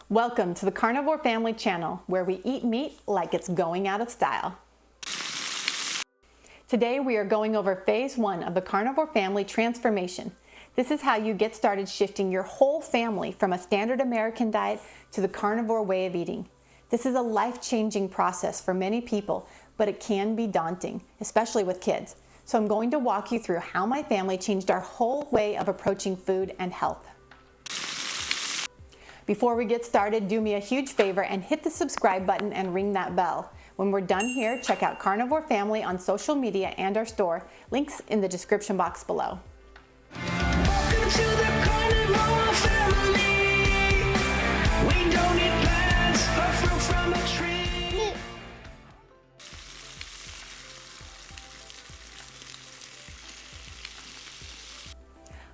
Welcome to the Carnivore Family Channel, where we eat meat like it's going out of style. Today we are going over phase 1 of the Carnivore Family transformation. This is how you get started shifting your whole family from a standard American diet to the carnivore way of eating. This is a life-changing process for many people, but it can be daunting, especially with kids. So I'm going to walk you through how my family changed our whole way of approaching food and health. Before we get started, do me a huge favor and hit the subscribe button and ring that bell. When we're done here, check out Carnivore Family on social media and our store. Links in the description box below. Welcome to the Carnivore Family. We don't eat plants or fruit from a tree.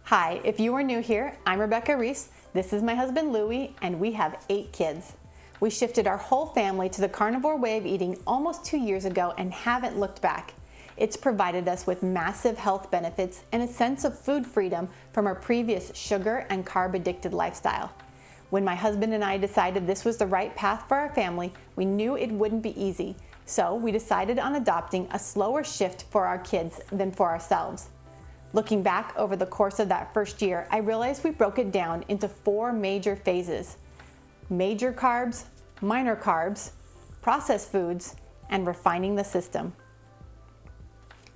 Hi, if you are new here, I'm Rebecca Reese. This is my husband Louie, and we have 8 kids. We shifted our whole family to the carnivore way of eating almost 2 years ago and haven't looked back. It's provided us with massive health benefits and a sense of food freedom from our previous sugar and carb addicted lifestyle. When my husband and I decided this was the right path for our family, we knew it wouldn't be easy. So we decided on adopting a slower shift for our kids than for ourselves. Looking back over the course of that first year, I realized we broke it down into 4 major phases: major carbs, minor carbs, processed foods, and refining the system.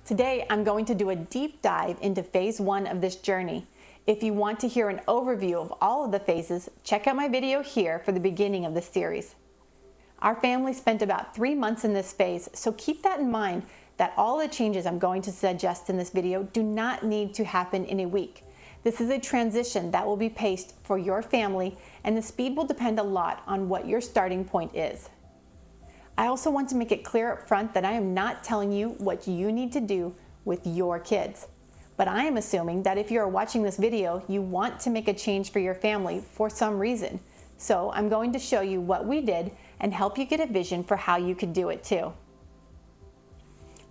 Today, I'm going to do a deep dive into phase 1 of this journey. If you want to hear an overview of all of the phases, check out my video here for the beginning of this series. Our family spent about 3 months in this phase, so keep that in mind that all the changes I'm going to suggest in this video do not need to happen in a week. This is a transition that will be paced for your family, and the speed will depend a lot on what your starting point is. I also want to make it clear up front that I am not telling you what you need to do with your kids. But I am assuming that if you are watching this video, you want to make a change for your family for some reason. So I'm going to show you what we did and help you get a vision for how you could do it too.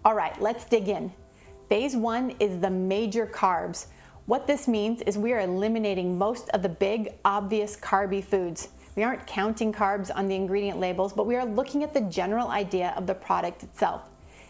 All right, let's dig in. Phase 1 is the major carbs. What this means is we are eliminating most of the big, obvious carby foods. We aren't counting carbs on the ingredient labels, but we are looking at the general idea of the product itself.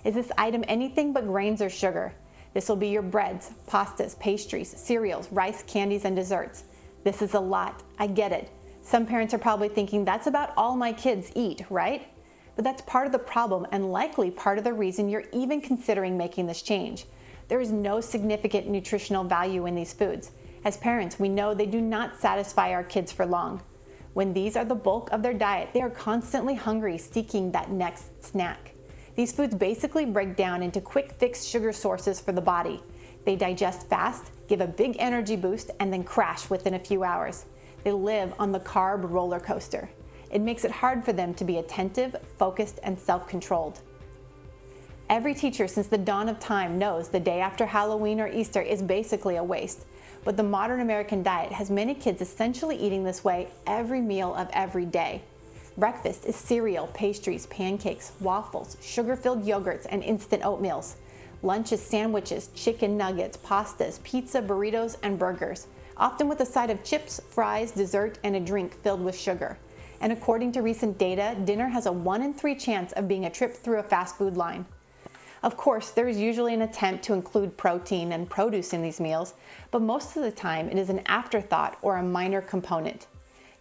Is this item anything but grains or sugar? This will be your breads, pastas, pastries, cereals, rice, candies, and desserts. This is a lot, I get it. Some parents are probably thinking that's about all my kids eat, right? But that's part of the problem and likely part of the reason you're even considering making this change. There is no significant nutritional value in these foods. As parents, we know they do not satisfy our kids for long. When these are the bulk of their diet, they are constantly hungry, seeking that next snack. These foods basically break down into quick fix sugar sources for the body. They digest fast, give a big energy boost, and then crash within a few hours. They live on the carb roller coaster. It makes it hard for them to be attentive, focused, and self-controlled. Every teacher since the dawn of time knows the day after Halloween or Easter is basically a waste, but the modern American diet has many kids essentially eating this way every meal of every day. Breakfast is cereal, pastries, pancakes, waffles, sugar-filled yogurts, and instant oatmeals. Lunch is sandwiches, chicken nuggets, pastas, pizza, burritos, and burgers, often with a side of chips, fries, dessert, and a drink filled with sugar. And according to recent data, dinner has a 1 in 3 chance of being a trip through a fast food line. Of course, there is usually an attempt to include protein and produce in these meals, but most of the time it is an afterthought or a minor component.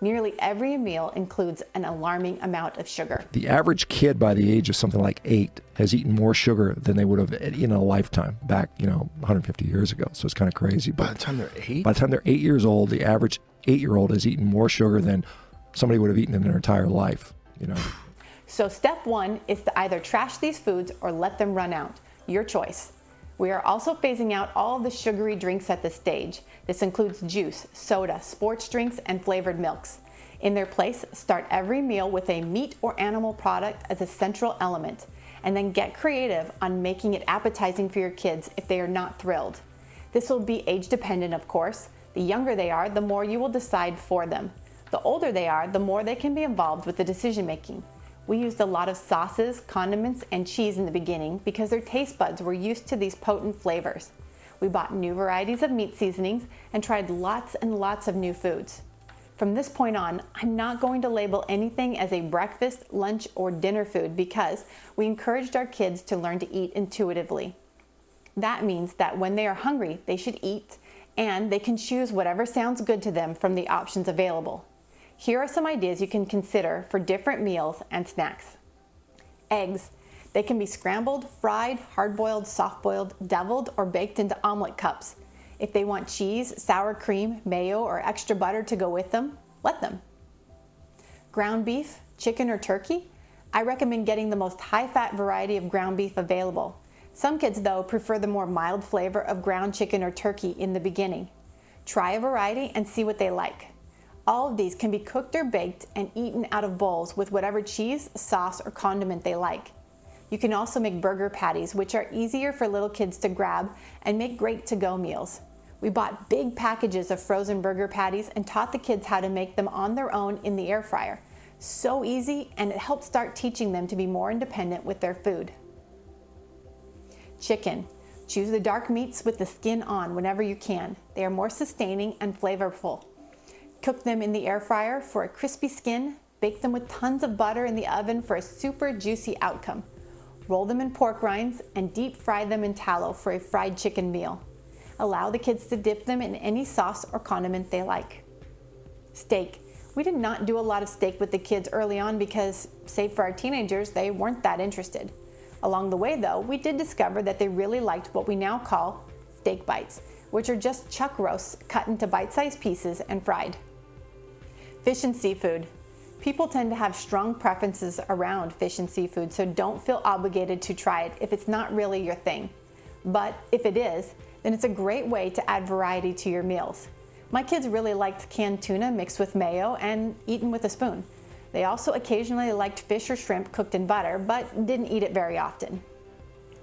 Nearly every meal includes an alarming amount of sugar. The average kid by the age of something like 8 has eaten more sugar than they would have in a lifetime back, 150 years ago. So it's kind of crazy. But By the time they're 8? by the time they're 8 years old, the average 8-year-old has eaten more sugar than somebody would have eaten in their entire life, So step 1 is to either trash these foods or let them run out. Your choice. We are also phasing out all of the sugary drinks at this stage. This includes juice, soda, sports drinks, and flavored milks. In their place, start every meal with a meat or animal product as a central element, and then get creative on making it appetizing for your kids if they are not thrilled. This will be age dependent, of course. The younger they are, the more you will decide for them. The older they are, the more they can be involved with the decision making. We used a lot of sauces, condiments, and cheese in the beginning because their taste buds were used to these potent flavors. We bought new varieties of meat seasonings and tried lots and lots of new foods. From this point on, I'm not going to label anything as a breakfast, lunch, or dinner food because we encouraged our kids to learn to eat intuitively. That means that when they are hungry, they should eat, and they can choose whatever sounds good to them from the options available. Here are some ideas you can consider for different meals and snacks. Eggs. They can be scrambled, fried, hard-boiled, soft-boiled, deviled, or baked into omelet cups. If they want cheese, sour cream, mayo, or extra butter to go with them, let them. Ground beef, chicken, or turkey? I recommend getting the most high-fat variety of ground beef available. Some kids, though, prefer the more mild flavor of ground chicken or turkey in the beginning. Try a variety and see what they like. All of these can be cooked or baked and eaten out of bowls with whatever cheese, sauce, or condiment they like. You can also make burger patties, which are easier for little kids to grab and make great to-go meals. We bought big packages of frozen burger patties and taught the kids how to make them on their own in the air fryer. So easy, and it helped start teaching them to be more independent with their food. Chicken. Choose the dark meats with the skin on whenever you can. They are more sustaining and flavorful. Cook them in the air fryer for a crispy skin. Bake them with tons of butter in the oven for a super juicy outcome. Roll them in pork rinds and deep fry them in tallow for a fried chicken meal. Allow the kids to dip them in any sauce or condiment they like. Steak. We did not do a lot of steak with the kids early on because, save for our teenagers, they weren't that interested. Along the way, though, we did discover that they really liked what we now call steak bites, which are just chuck roasts cut into bite-sized pieces and fried. Fish and seafood. People tend to have strong preferences around fish and seafood, so don't feel obligated to try it if it's not really your thing. But if it is, then it's a great way to add variety to your meals. My kids really liked canned tuna mixed with mayo and eaten with a spoon. They also occasionally liked fish or shrimp cooked in butter, but didn't eat it very often.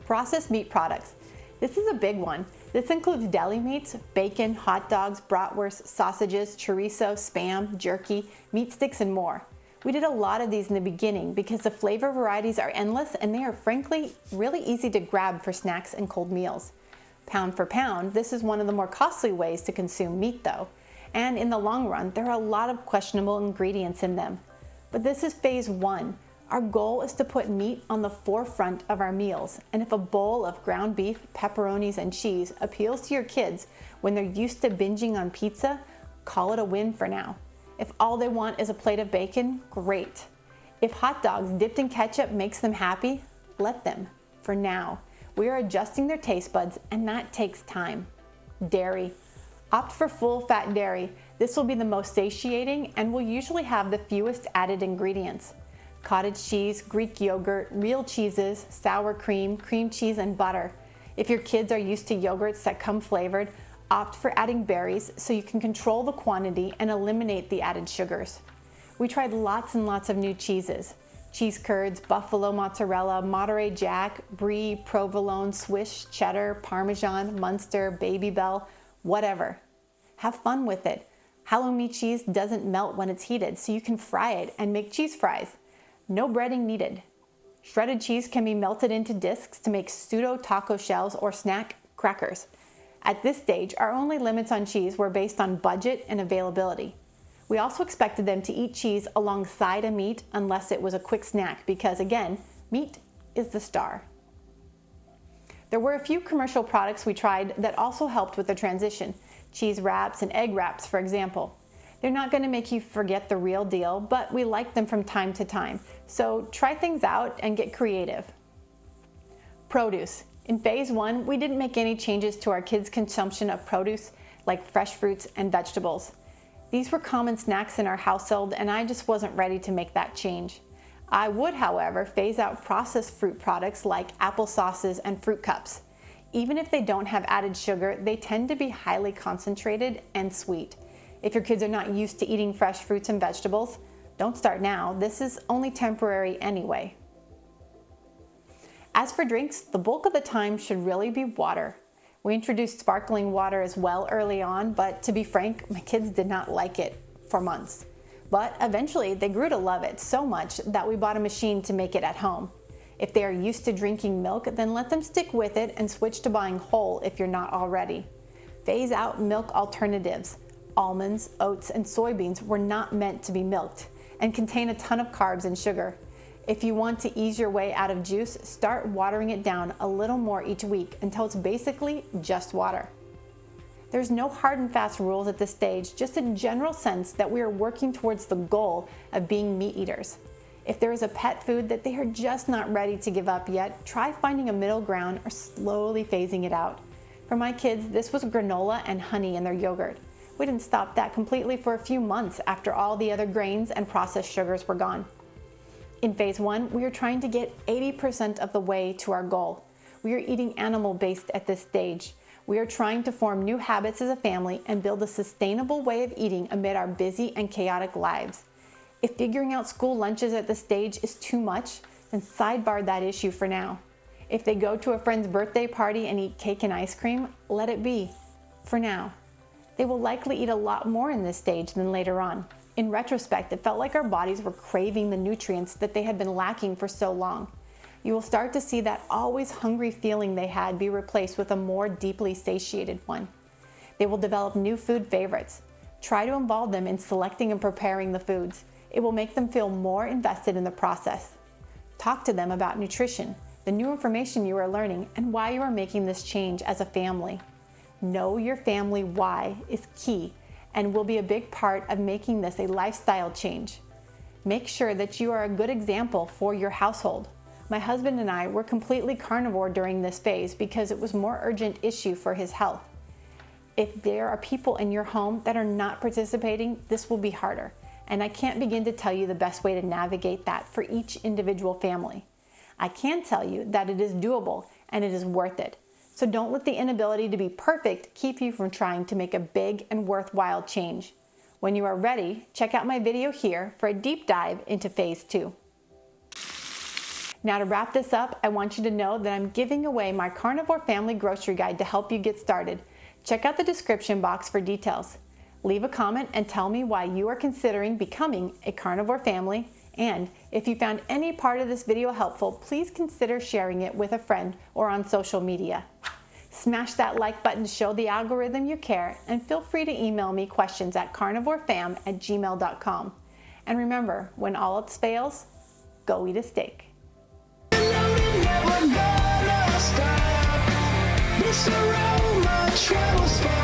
Processed meat products. This is a big one. This includes deli meats, bacon, hot dogs, bratwurst, sausages, chorizo, spam, jerky, meat sticks, and more. We did a lot of these in the beginning because the flavor varieties are endless and they are frankly really easy to grab for snacks and cold meals. Pound for pound, this is one of the more costly ways to consume meat though, and in the long run, there are a lot of questionable ingredients in them. But this is phase one. Our goal is to put meat on the forefront of our meals, and if a bowl of ground beef, pepperonis, and cheese appeals to your kids when they're used to binging on pizza, call it a win for now. If all they want is a plate of bacon, great. If hot dogs dipped in ketchup makes them happy, let them, for now. We are adjusting their taste buds, and that takes time. Dairy. Opt for full-fat dairy. This will be the most satiating and will usually have the fewest added ingredients. Cottage cheese, Greek yogurt, real cheeses, sour cream, cream cheese, and butter. If your kids are used to yogurts that come flavored, opt for adding berries so you can control the quantity and eliminate the added sugars. We tried lots and lots of new cheeses. Cheese curds, buffalo mozzarella, Monterey Jack, brie, provolone, Swiss, cheddar, Parmesan, Munster, Baby Bell, whatever. Have fun with it. Halloumi cheese doesn't melt when it's heated, so you can fry it and make cheese fries. No breading needed. Shredded cheese can be melted into discs to make pseudo taco shells or snack crackers. At this stage, our only limits on cheese were based on budget and availability. We also expected them to eat cheese alongside a meat unless it was a quick snack because, again, meat is the star. There were a few commercial products we tried that also helped with the transition. Cheese wraps and egg wraps, for example. They're not going to make you forget the real deal, but we like them from time to time. So try things out and get creative. Produce. In phase one, we didn't make any changes to our kids' consumption of produce like fresh fruits and vegetables. These were common snacks in our household and I just wasn't ready to make that change. I would, however, phase out processed fruit products like apple sauces and fruit cups. Even if they don't have added sugar, they tend to be highly concentrated and sweet. If your kids are not used to eating fresh fruits and vegetables, don't start now. This is only temporary anyway. As for drinks, the bulk of the time should really be water. We introduced sparkling water as well early on, but to be frank, my kids did not like it for months. But eventually they grew to love it so much that we bought a machine to make it at home. If they are used to drinking milk, then let them stick with it and switch to buying whole if you're not already. Phase out milk alternatives. Almonds, oats, and soybeans were not meant to be milked and contain a ton of carbs and sugar. If you want to ease your way out of juice, start watering it down a little more each week until it's basically just water. There's no hard and fast rules at this stage, just a general sense that we are working towards the goal of being meat eaters. If there is a pet food that they are just not ready to give up yet, try finding a middle ground or slowly phasing it out. For my kids, this was granola and honey in their yogurt. We didn't stop that completely for a few months after all the other grains and processed sugars were gone. In phase 1, we are trying to get 80% of the way to our goal. We are eating animal-based at this stage. We are trying to form new habits as a family and build a sustainable way of eating amid our busy and chaotic lives. If figuring out school lunches at this stage is too much, then sidebar that issue for now. If they go to a friend's birthday party and eat cake and ice cream, let it be, for now. They will likely eat a lot more in this stage than later on. In retrospect, it felt like our bodies were craving the nutrients that they had been lacking for so long. You will start to see that always hungry feeling they had be replaced with a more deeply satiated one. They will develop new food favorites. Try to involve them in selecting and preparing the foods. It will make them feel more invested in the process. Talk to them about nutrition, the new information you are learning, and why you are making this change as a family. Know your family why is key and will be a big part of making this a lifestyle change. Make sure that you are a good example for your household. My husband and I were completely carnivore during this phase because it was a more urgent issue for his health. If there are people in your home that are not participating, this will be harder, and I can't begin to tell you the best way to navigate that for each individual family. I can tell you that it is doable and it is worth it. So don't let the inability to be perfect keep you from trying to make a big and worthwhile change. When you are ready, check out my video here for a deep dive into phase 2. Now to wrap this up, I want you to know that I'm giving away my Carnivore Family Grocery Guide to help you get started. Check out the description box for details. Leave a comment and tell me why you are considering becoming a carnivore family. And if you found any part of this video helpful, please consider sharing it with a friend or on social media. Smash that like button to show the algorithm you care, and feel free to email me questions at carnivorefam@gmail.com. And remember, when all else fails, go eat a steak. Never gonna stop. This aroma travels far.